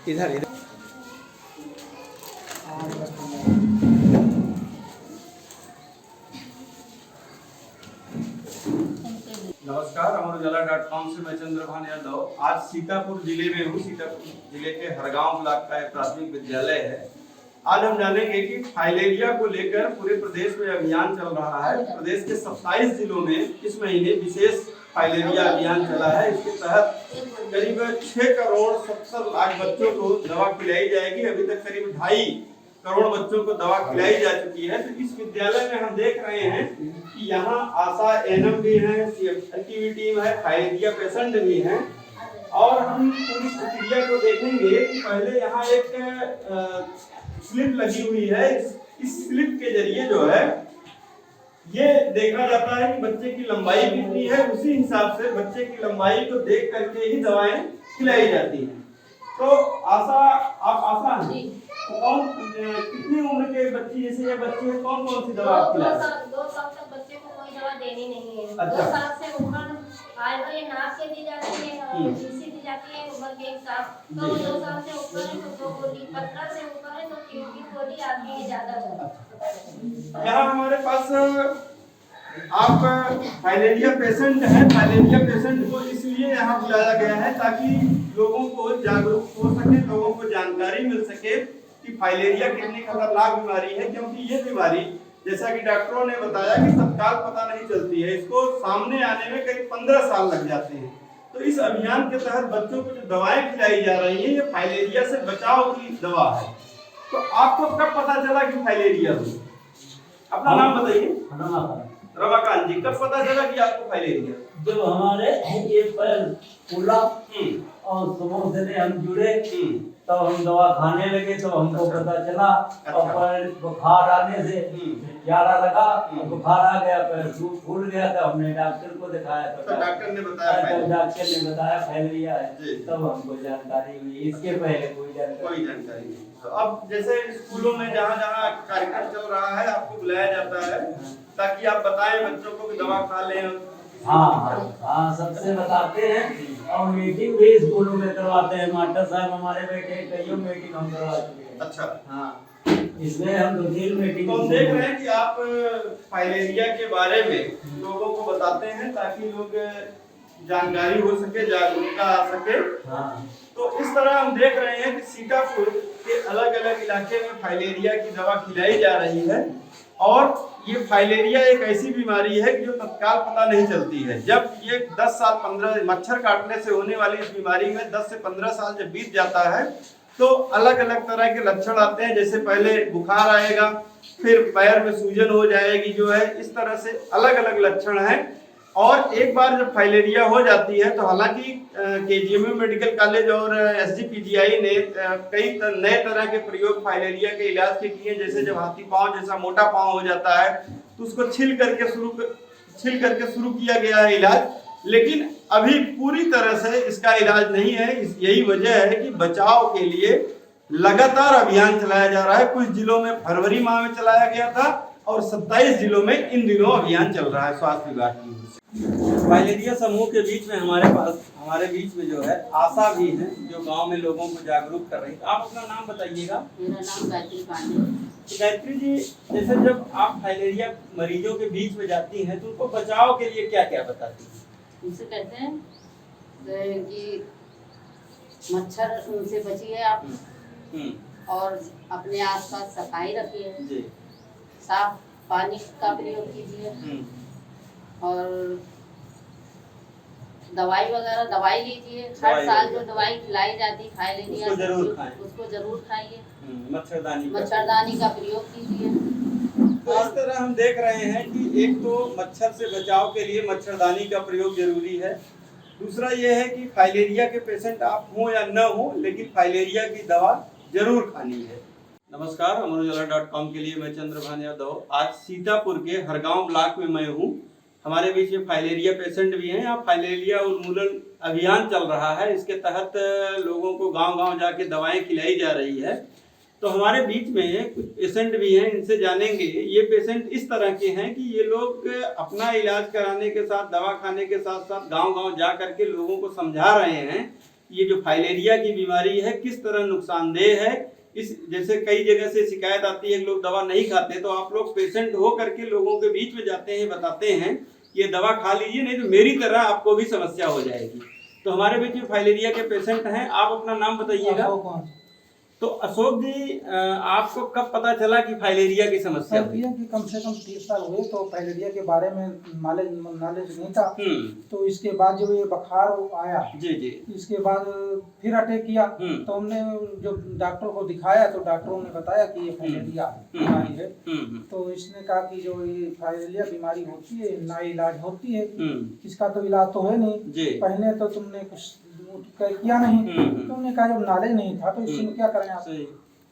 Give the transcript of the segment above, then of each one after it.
इधर इधर नमस्कार, अमर उजाला.com से मैं चंद्रभान यादव आज सीतापुर जिले में हूँ। सीतापुर जिले के हरगांव ब्लॉक का एक प्राथमिक विद्यालय है। आज हम जानेंगे कि फाइलेरिया को लेकर पूरे प्रदेश में अभियान चल रहा है। प्रदेश के 27 जिलों में इस महीने विशेष फाइलेरिया अभियान चला है। इसके तहत करीब 6 करोड़ 70 लाख बच्चों को दवा खिलाई जाएगी। अभी तक करीब 2.5 करोड़ बच्चों को दवा खिलाई जा चुकी है। तो इस विद्यालय में हम देख रहे हैं कि यहाँ आशा एएनएम भी है, सीएफएल की भी टीम है, फाइलेरिया पेशेंट भी हैं। और हम पूरी प्रक्रिया को देखेंगे कि पहले यहाँ एक स्लिप लगी हुई है। इस स्लिप के जरिए जो है ये देखा जाता है कि बच्चे की लंबाई कितनी है, उसी हिसाब से बच्चे की लंबाई को देख करके ही दवाएं खिलाई जाती हैं। तो आशा, आप आशा हैं, कौन कितनी उम्र के बच्ची जैसे ये बच्चे हैं, कौन कौन सी दवा खिलाते हैं? 2 साल तक बच्चे को कोई दवा देनी नहीं है। अच्छा। 2 साल से ऊपर आयुर्वेद नाक से दी जाती है, टीसी दी जाती है उम्र के हिसाब। तो 2 साल से ऊपर है तो 2 गोली, 15 से ऊपर है तो 3 गोली आती है ज्यादा है। यहाँ हमारे पास आप फाइलेरिया पेशेंट हैं। फाइलेरिया पेशेंट को इसलिए यहाँ बुलाया गया है ताकि लोगों को जागरूक हो सके, लोगों को जानकारी मिल सके कि फाइलेरिया कितनी खतरनाक बीमारी है। क्योंकि ये बीमारी जैसा कि डॉक्टरों ने बताया कि तत्काल पता नहीं चलती है, इसको सामने आने में करीब 15 साल लग जाते हैं। तो इस अभियान के तहत बच्चों को जो दवाएं खिलाई जा रही हैं ये फाइलेरिया से बचाव की दवा है। तो आपको कब पता चला कि फाइलेरिया हुई? अपना नाम बताइए। रमाकांत जी, कब पता चला कि आपको फाइलेरिया? जब हमारे ये पैर फूला और सुबह से हम जुड़े तो हम दवा खाने लगे तो हमको पता चला। और पैर बुखार आने से ज्यादा लगा, बुखार आ गया, पैर फूल गया। तो हमने डॉक्टर को दिखाया तो डॉक्टर ने बताया फाइलेरिया है। तब हमको जानकारी हुई, इसके पहले कोई जानकारी नहीं। तो अब जैसे स्कूलों में जहाँ कार्यक्रम चल रहा है आपको बुलाया जाता है ताकि आप बताएं बच्चों को कि दवा खा लें। हाँ, सबसे बताते हैं और मीटिंग भी स्कूलों में करवाते हैं। मास्टर साहब हमारे बैठे कईयों मीटिंग हम करवा चुके हैं। अच्छा, हाँ, इसमें हम 2-3 मीटिंग तो हम देख रहे हैं कि आप फाइलेरिया के बारे में लोगों को बताते हैं ताकि लोग जानकारी हो सके, जागरूकता आ सके। हाँ। तो इस तरह हम देख रहे हैं कि सीतापुर के अलग अलग इलाके में फाइलेरिया की दवा खिलाई जा रही है। और ये फाइलेरिया एक ऐसी बीमारी है कि जो तत्काल पता नहीं चलती है। जब ये 10 साल 15 मच्छर काटने से होने वाली इस बीमारी में 10 से 15 साल जब बीत जाता है तो अलग अलग तरह के लक्षण आते हैं। जैसे पहले बुखार आएगा, फिर पैर में सूजन हो जाएगी जो है, इस तरह से अलग अलग लक्षण हैं। और एक बार जब फाइलेरिया हो जाती है तो हालांकि केजीएमयू मेडिकल कॉलेज और एसजीपीजीआई ने कई नए तरह के प्रयोग फाइलेरिया के इलाज के किए। जैसे जब हाथी पांव जैसा मोटा पांव हो जाता है तो उसको छिल करके शुरू किया गया है इलाज। लेकिन अभी पूरी तरह से इसका इलाज नहीं है। यही वजह है कि बचाव के लिए लगातार अभियान चलाया जा रहा है। कुछ जिलों में फरवरी माह में चलाया गया था और 27 जिलों में इन दिनों अभियान चल रहा है स्वास्थ्य विभाग की। फाइलेरिया समूह के बीच में हमारे बीच में जो है आशा भी है जो गांव में लोगों को जागरूक कर रही है। आप अपना नाम बताइएगा। मेरा नाम गायत्री पांडे। गायत्री जी, जैसे जब आप फाइलेरिया मरीजों के बीच में जाती हैं तो उनको बचाव के लिए क्या क्या बताती हैं? उनसे कहते हैं कि मच्छर उनसे बचिए आप, और अपने आसपास सफाई रखिए, साफ पानी का प्रयोग कीजिए, और दवाई लीजिए। हर साल जो दवाई खिलाई जाती फाइलेरिया उसको जरूर खाइए। मच्छरदानी का प्रयोग कीजिए। तो इस तरह हम देख रहे हैं कि एक तो मच्छर से बचाव के लिए मच्छरदानी का प्रयोग जरूरी है। दूसरा ये है कि फाइलेरिया के पेशेंट आप हो या न हो, लेकिन फाइलेरिया की दवा जरूर खानी है। नमस्कार, अमर उजाला.com के लिए मैं चंद्रभान यादव आज सीतापुर के हरगांव ब्लॉक में मैं हूँ। हमारे बीच में फाइलेरिया पेशेंट भी हैं। यहाँ फाइलेरिया उन्मूलन अभियान चल रहा है। इसके तहत लोगों को गांव-गांव जाके दवाएं खिलाई जा रही है। तो हमारे बीच में कुछ पेशेंट भी हैं, इनसे जानेंगे। ये पेशेंट इस तरह के हैं कि ये लोग अपना इलाज कराने के साथ, दवा खाने के साथ साथ गांव-गांव जा करके लोगों को समझा रहे हैं ये जो फाइलेरिया की बीमारी है किस तरह नुकसानदेह है। इस जैसे कई जगह से शिकायत आती है कि लोग दवा नहीं खाते, तो आप लोग पेशेंट हो करके लोगों के बीच में जाते हैं, बताते हैं ये दवा खा लीजिए, नहीं तो मेरी तरह आपको भी समस्या हो जाएगी। तो हमारे बीच में फाइलेरिया के पेशेंट हैं। आप अपना नाम बताइएगा। तो अशोक जी, आपको कब पता चला कि फाइलेरिया की समस्या हुई? कि कम से कम 30 साल हुए, तो फाइलेरिया के बारे में नॉलेज नहीं था। तो इसके बाद जब ये बुखार आया जी जी, इसके बाद फिर अटैक किया, तो हमने जो डॉक्टर को दिखाया तो डॉक्टरों ने बताया कि ये फाइलेरिया बीमारी है। तो इसने कहा कि जो ये फाइलेरिया बीमारी होती है ना इलाज होती है, इसका तो इलाज तो है नहीं, पहले तो तुमने कुछ किया नहीं। तो हमने कहा जब नॉलेज नहीं था तो इसमें क्या करें आप।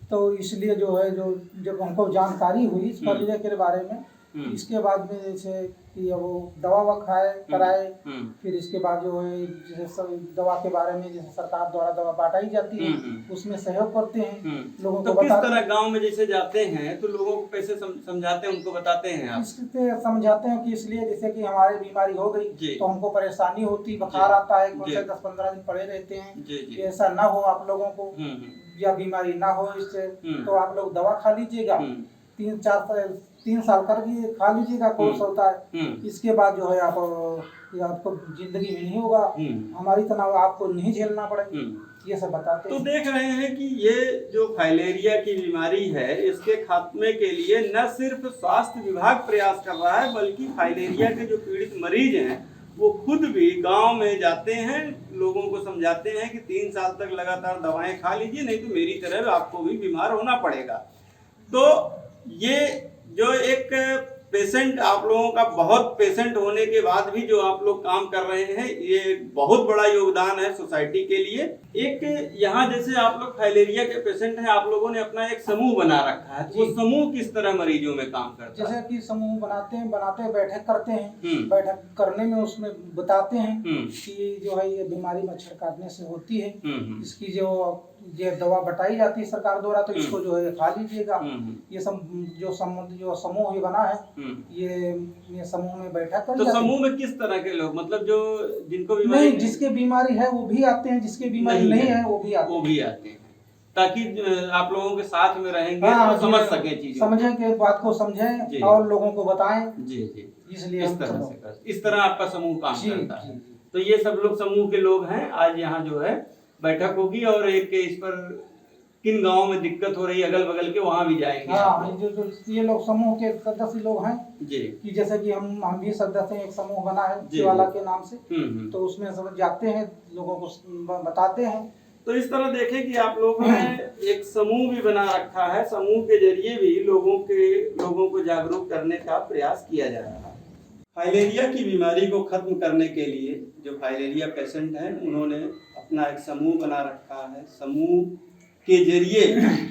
तो इसलिए जो है जो जब हमको जानकारी हुई इस फाइलेरिया के बारे में, इसके बाद में जैसे कि वो दवा खाए कराए, फिर इसके बाद जो है जैसे दवा के बारे में जैसे सरकार द्वारा दवा बांटाई जाती है उसमें सहयोग करते हैं लोगों को। तो किस तरह गांव में जैसे जाते हैं तो लोगों को कैसे समझाते हैं, उनको बताते हैं आप? इससे समझाते हैं कि इसलिए जैसे कि हमारी बीमारी हो गई तो हमको परेशानी होती, बुखार आता है, 10-15 दिन पड़े रहते हैं, ऐसा ना हो आप लोगों को, या बीमारी ना हो इससे, तो आप लोग दवा खा लीजिएगा, 3 साल कर भी खा लीजिएगा, कोर्स होता है। इसके बाद जो है आपको जिंदगी में नहीं होगा, हमारी तनाव आपको नहीं झेलना पड़ेगा, ये सब बताते हैं। तो देख रहे हैं कि ये जो फाइलेरिया की बीमारी है इसके खात्मे के लिए न सिर्फ स्वास्थ्य विभाग प्रयास कर रहा है, बल्कि फाइलेरिया के जो पीड़ित मरीज हैं वो खुद भी गांव में जाते हैं, लोगों को समझाते हैं कि 3 साल तक लगातार दवाएं खा लीजिए, नहीं तो मेरी तरह आपको भी बीमार होना पड़ेगा। तो ये जो एक पेशेंट आप लोगों का, बहुत पेशेंट होने के बाद भी जो आप लोग काम कर रहे हैं, ये बहुत बड़ा योगदान है सोसाइटी के लिए। एक यहाँ जैसे आप लोग फाइलेरिया के पेशेंट हैं, आप लोगों ने अपना एक समूह बना रखा है, वो समूह किस तरह मरीजों में काम करता है? जैसे कि समूह बनाते बैठक करते हैं, बैठक करने में उसमें बताते हैं कि जो है ये बीमारी मच्छर काटने से होती है, इसकी जो दवा बताई जाती है सरकार द्वारा, तो इसको जो है खा लीजिएगा। ये जो समूह ये बना है, ये समूह में बैठक कर। तो समूह में किस तरह के लोग, मतलब जो जिनको बीमारी नहीं, जिसके बीमारी है वो भी आते हैं, जिसके बीमारी नहीं है वो भी आते हैं, ताकि आप लोगों के साथ में रहेंगे, तो समझ सके चीजें, समझें कि बात को समझें और लोगों को बताएं। जी जी, इसलिए इस तरह आपका समूह काम करता है। तो ये सब लोग समूह के लोग हैं। आज यहाँ जो है बैठक होगी और एक इस पर किन गांवों में दिक्कत हो रही है अगल बगल के, वहाँ भी जाएंगे। जो ये लोग समूह के सदस्य लोग हैं जी, कि जैसे कि हम भी सदस्य हैं, एक समूह बना है शिवाला के नाम से, तो उसमें सब जाते हैं, लोगों को बताते हैं। तो इस तरह देखें कि आप लोगों ने एक समूह भी बना रखा है, समूह के जरिए भी लोगों को जागरूक करने का प्रयास किया जा रहा है। फाइलेरिया की बीमारी को खत्म करने के लिए जो फाइलेरिया पेशेंट हैं उन्होंने अपना एक समूह बना रखा है। समूह के जरिए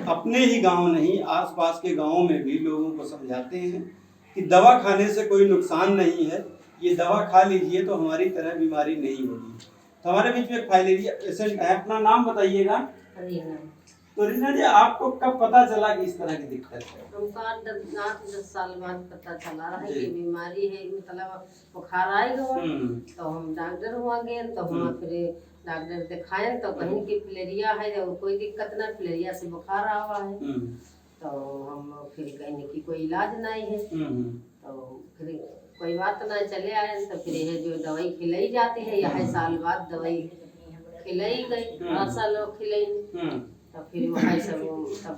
अपने ही गांव नहीं, आसपास के गांवों में भी लोगों को समझाते हैं कि दवा खाने से कोई नुकसान नहीं है, ये दवा खा लीजिए तो हमारी तरह बीमारी नहीं होगी। तो हमारे बीच में एक फाइलेरिया पेशेंट है, अपना नाम बताइएगा। तो रीना जी, आपको कब पता चला कि इस तरह की दिक्कत है? हमको 10 साल बाद पता चला है कि बीमारी है, मतलब बुखार आएगा। तो हम डॉक्टर हुआ गए, तो हम फिर डॉक्टर दिखाए तो कहीं की फाइलेरिया है और कोई दिक्कत ना, फाइलेरिया से बुखार आवा है। तो हम फिर कहीं की कोई इलाज नहीं है, तो फिर कोई बात ना, चले आए। तो फिर यह जो दवाई खिलाई जाती है, यह साल बाद दवाई खिलाई गई, 8 साल खिलाई। तो फिर वही सब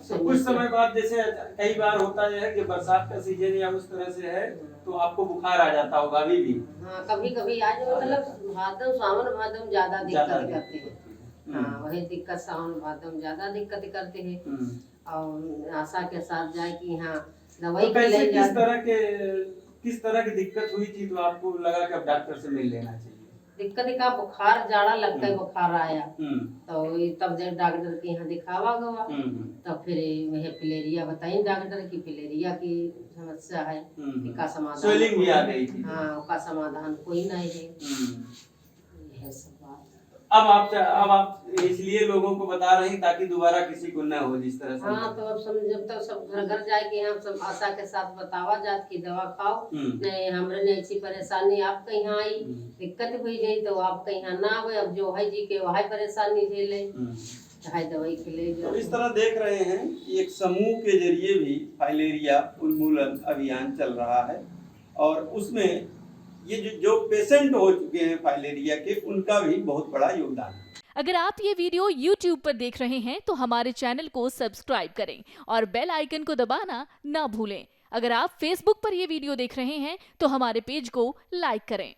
तो कुछ समय बाद, जैसे कई बार होता है कि बरसात का सीजन या उस तरह से है तो आपको बुखार आ जाता होगा अभी भी? हाँ, कभी कभी आज मतलब भादव सावन भादव ज्यादा दिक्कत करते हैं। हाँ, वही दिक्कत सावन भादव ज्यादा दिक्कत करते हैं। और आशा के साथ जाए कि हाँ दवाई किस तरह की दिक्कत हुई थी तो आपको लगा कि अब डॉक्टर से मिल लेना चाहिए? दिक्कत का बुखार जाड़ा लगता है, बुखार आया तो तब जब डॉक्टर के यहाँ दिखावा गवा, तब फिर वह फाइलेरिया बताई डॉक्टर की फाइलेरिया की समस्या है, इसका समाधान स्वेलिंग भी आ गई थी। हाँ, उसका समाधान कोई नहीं है। यह सब बात अब आप इसलिए लोगों को बता रहे हैं ताकि दोबारा किसी को ना हो जिस तरह से। हाँ, तो अब जब तक सब घर घर जाके हम सब आशा के साथ बतावा जात की दवा खाओ, नहीं हमरे ने ऐसी परेशानी आपके यहाँ आई, दिक्कत हुई गई तो आपके यहाँ ना हुए, अब जो है जी के वही परेशानी झेले, चाहे दवाई खिले। तो इस तरह देख रहे हैं कि एक समूह के जरिए भी फाइलेरिया उन्मूलन अभियान चल रहा है और उसमें ये जो पेशेंट हो चुके हैं फाइलेरिया के, उनका भी बहुत बड़ा योगदान है। अगर आप ये वीडियो YouTube पर देख रहे हैं तो हमारे चैनल को सब्सक्राइब करें और बेल आइकन को दबाना ना भूलें। अगर आप Facebook पर ये वीडियो देख रहे हैं तो हमारे पेज को लाइक करें।